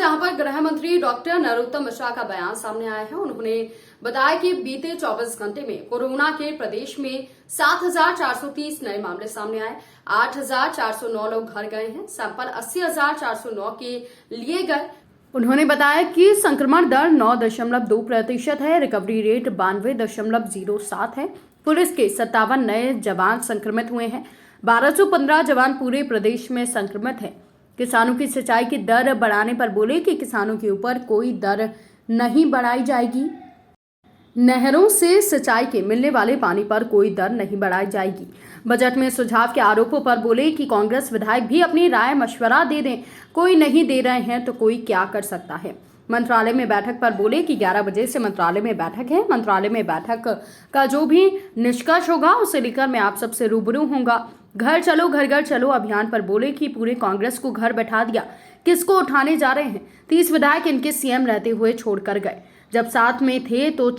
जहां पर गृह मंत्री डॉक्टर नरोत्तम मिश्रा का बयान सामने आया है। उन्होंने बताया कि बीते 24 घंटे में कोरोना के प्रदेश में 7,430 नए मामले सामने आए, 8,409 लोग घर गए हैं, सैंपल 80,409 के लिए गए। उन्होंने बताया कि संक्रमण दर 9.2% है, रिकवरी रेट 92.07 है। पुलिस के 57 नए जवान संक्रमित हुए हैं, 1215 जवान पूरे प्रदेश में संक्रमित हैं। किसानों की सिंचाई की दर बढ़ाने पर बोले कि किसानों के ऊपर कोई दर नहीं बढ़ाई जाएगी। नहरों से सिंचाई के मिलने वाले पानी पर कोई दर नहीं बढ़ाई जाएगी। बजट में सुझाव के आरोपों पर बोले कि कांग्रेस विधायक भी अपनी राय मशवरा दे दें, कोई नहीं दे रहे हैं तो कोई क्या कर सकता है। मंत्रालय में बैठक पर बोले कि 11 बजे से मंत्रालय में बैठक है। मंत्रालय में बैठक का जो भी निष्कर्ष होगा उसे लेकर मैं आप सबसे रूबरू होऊंगा। घर चलो घर घर चलो अभियान पर बोले कि पूरे कांग्रेस को घर बैठा दिया, किसको उठाने जा रहे हैं। 30 विधायक इनके सीएम रहते हुए छोड़कर गए, जब साथ में थे तो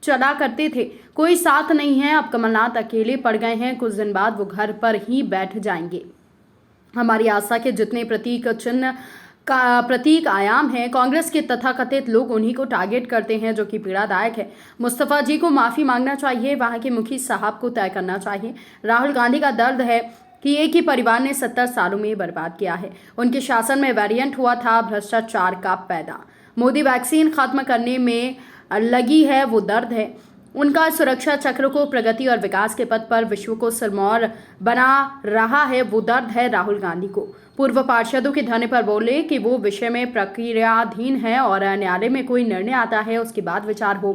चला करते थे, कोई साथ नहीं है। अब कमलनाथ अकेले पड़ गए हैं, कुछ दिन बाद वो घर पर ही बैठ जाएंगे। हमारी आस्था के जितने प्रतीक चिन्ह का प्रतीक आयाम है, कांग्रेस के तथाकथित लोग उन्हीं को टारगेट करते हैं, जो कि पीड़ादायक है। मुस्तफा जी को माफी मांगना चाहिए, वहां के मुखी साहब को तय करना चाहिए। राहुल गांधी का दर्द है कि एक ही परिवार ने 70 सालों में बर्बाद किया है। उनके शासन में वेरिएंट हुआ था भ्रष्टाचार का पैदा। मोदी वैक्सीन खत्म करने में लगी है, वो दर्द है। उनका सुरक्षा चक्र को प्रगति और विकास के पथ पर विश्व को सिरमौर बना रहा है, वो दर्द है राहुल गांधी को। पूर्व पार्षदों के धरने पर बोले कि वो विषय में प्रक्रियाधीन है और न्यायालय में कोई निर्णय आता है उसके बाद विचार हो।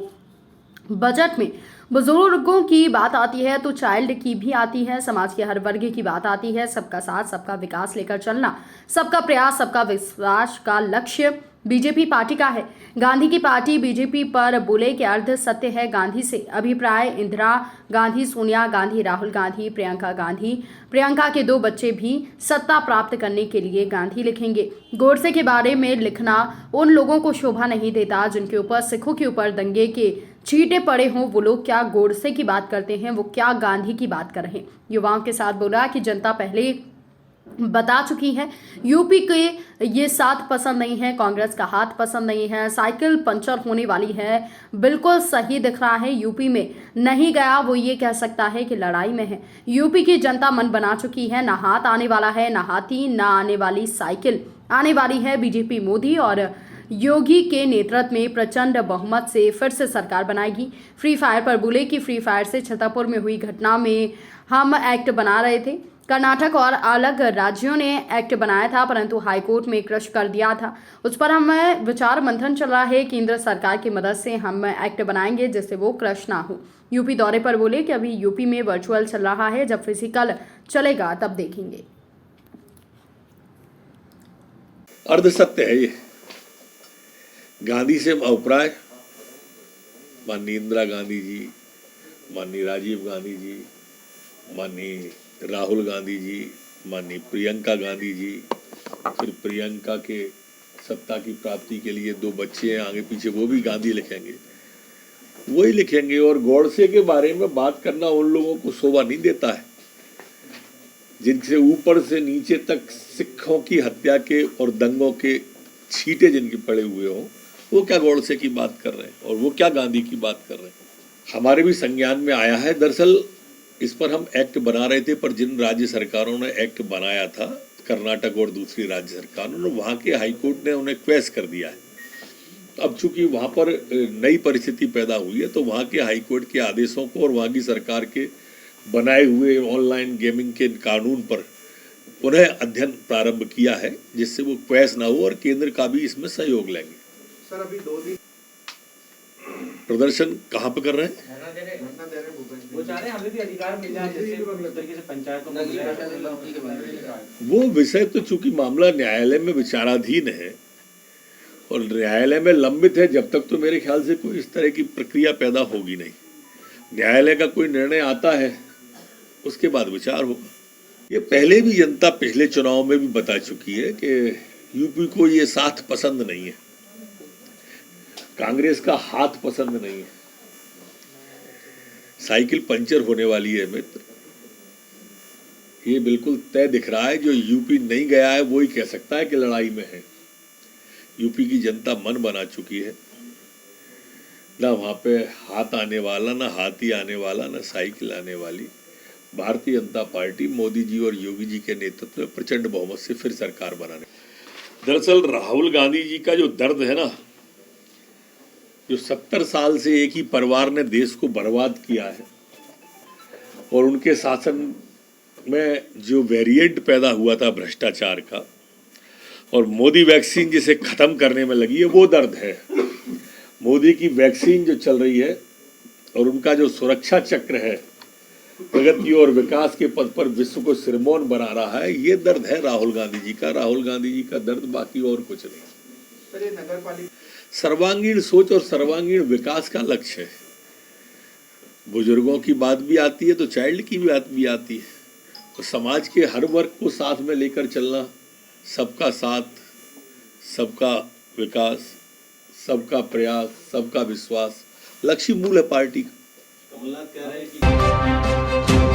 बजट में बुजुर्गों की बात आती है तो चाइल्ड की भी आती है, समाज के हर वर्ग की बात आती है। सबका साथ सबका विकास लेकर चलना, सबका प्रयास सबका विश्वास का लक्ष्य बीजेपी पार्टी का है। गांधी की पार्टी बीजेपी पर बोले कि अर्ध सत्य है गांधी से अभिप्राय इंदिरा गांधी, सोनिया गांधी, राहुल गांधी, प्रियंका गांधी। प्रियंका के 2 बच्चे भी सत्ता प्राप्त करने के लिए गांधी लिखेंगे। गोडसे के बारे में लिखना उन लोगों को शोभा नहीं देता जिनके ऊपर, सिखों के ऊपर दंगे के छींटे पड़े हों। वो लोग क्या गोडसे की बात करते हैं, वो क्या गांधी की बात कर रहे हैं। युवाओं के साथ बोला कि जनता पहले बता चुकी है, यूपी के ये साथ पसंद नहीं है, कांग्रेस का हाथ पसंद नहीं है। साइकिल पंचर होने वाली है, बिल्कुल सही दिख रहा है। यूपी में नहीं गया वो ये कह सकता है कि लड़ाई में है। यूपी की जनता मन बना चुकी है, ना हाथ आने वाला है, ना हाथी, ना आने वाली साइकिल आने वाली है। बीजेपी मोदी और योगी के नेतृत्व में प्रचंड बहुमत से फिर से सरकार बनाएगी। फ्री फायर पर बोले कि फ्री फायर से छतरपुर में हुई घटना में हम एक्ट बना रहे थे। कर्नाटक और अलग राज्यों ने एक्ट बनाया था, परंतु हाईकोर्ट में क्रश कर दिया था। उस पर हमें विचार मंथन चल रहा है। केंद्र सरकार की मदद से हम एक्ट बनाएंगे जिससे वो क्रश ना हो। यूपी दौरे पर बोले कि अभी यूपी में वर्चुअल चल रहा है, जब फिजिकल चलेगा तब देखेंगे। अर्ध सत्य है ये। गांधी से अभिप्राय माननीय इंदिरा गांधी जी, माननीय राजीव गांधी जी, माननीय राहुल गांधी जी, माननीय प्रियंका गांधी जी। फिर प्रियंका के सत्ता की प्राप्ति के लिए 2 बच्चे हैं आगे पीछे, वो भी गांधी लिखेंगे, वही लिखेंगे। और गोडसे के बारे में बात करना उन लोगों को शोभा नहीं देता है जिनसे ऊपर से नीचे तक सिखों की हत्या के और दंगों के छींटे जिनके पड़े हुए हों, वो क्या गोडसे की बात कर रहे हैं और वो क्या गांधी की बात कर रहे हैं। हमारे भी संज्ञान में आया है। दरअसल इस पर हम एक्ट बना रहे थे, पर जिन राज्य सरकारों ने एक्ट बनाया था, कर्नाटक और दूसरी राज्य सरकारों ने, वहाँ के हाईकोर्ट ने उन्हें क्वेश कर दिया है। अब चूंकि वहाँ पर नई परिस्थिति पैदा हुई है तो वहाँ के हाईकोर्ट के आदेशों को और वहाँ की सरकार के बनाए हुए ऑनलाइन गेमिंग के कानून पर पुनः अध्ययन प्रारंभ किया है, जिससे वो क्वेश ना हो और केंद्र का भी इसमें सहयोग लेंगे। सर अभी 2 दिन प्रदर्शन कहाँ पे कर रहे हैं? वो चाह रहे हैं हमें भी अधिकार मिल जाए, जैसे तरीके से पंचायतों को। वो विषय तो चूंकि मामला न्यायालय में विचाराधीन है और न्यायालय में लंबित है, जब तक तो मेरे ख्याल से कोई इस तरह की प्रक्रिया पैदा होगी नहीं। न्यायालय का कोई निर्णय आता है उसके बाद विचार होगा। ये पहले भी जनता पिछले चुनाव में भी बता चुकी है कि यूपी को ये साथ पसंद नहीं है, कांग्रेस का हाथ पसंद नहीं है। साइकिल पंचर होने वाली है मित्र, ये बिल्कुल तय दिख रहा है। जो यूपी नहीं गया है वो ही कह सकता है कि लड़ाई में है। यूपी की जनता मन बना चुकी है। ना वहाँ पे हाथ आने वाला, ना हाथी आने वाला, ना साइकिल आने वाली। भारतीय जनता पार्टी मोदी जी और योगी जी के नेतृत्व में प्रचंड बहुमत से फिर सरकार बनाने। दरअसल राहुल गांधी जी का जो दर्द है ना, जो 70 साल से एक ही परिवार ने देश को बर्बाद किया है और उनके शासन में जो वेरिएंट पैदा हुआ था भ्रष्टाचार का, और मोदी वैक्सीन जिसे खत्म करने में लगी है, वो दर्द है। मोदी की वैक्सीन जो चल रही है और उनका जो सुरक्षा चक्र है, प्रगति और विकास के पद पर विश्व को सिरमौर बना रहा है, ये दर्द है राहुल गांधी जी का। राहुल गांधी जी का दर्द, बाकी और कुछ नहीं। सर्वांगीण सोच और सर्वांगीण विकास का लक्ष्य है। बुजुर्गों की बात भी आती है तो चाइल्ड की बात भी आती है, तो समाज के हर वर्ग को साथ में लेकर चलना, सबका साथ, सबका विकास, सबका प्रयास, सबका विश्वास, लक्ष्य मूल है पार्टी का। कमलनाथ कह रहे हैं कि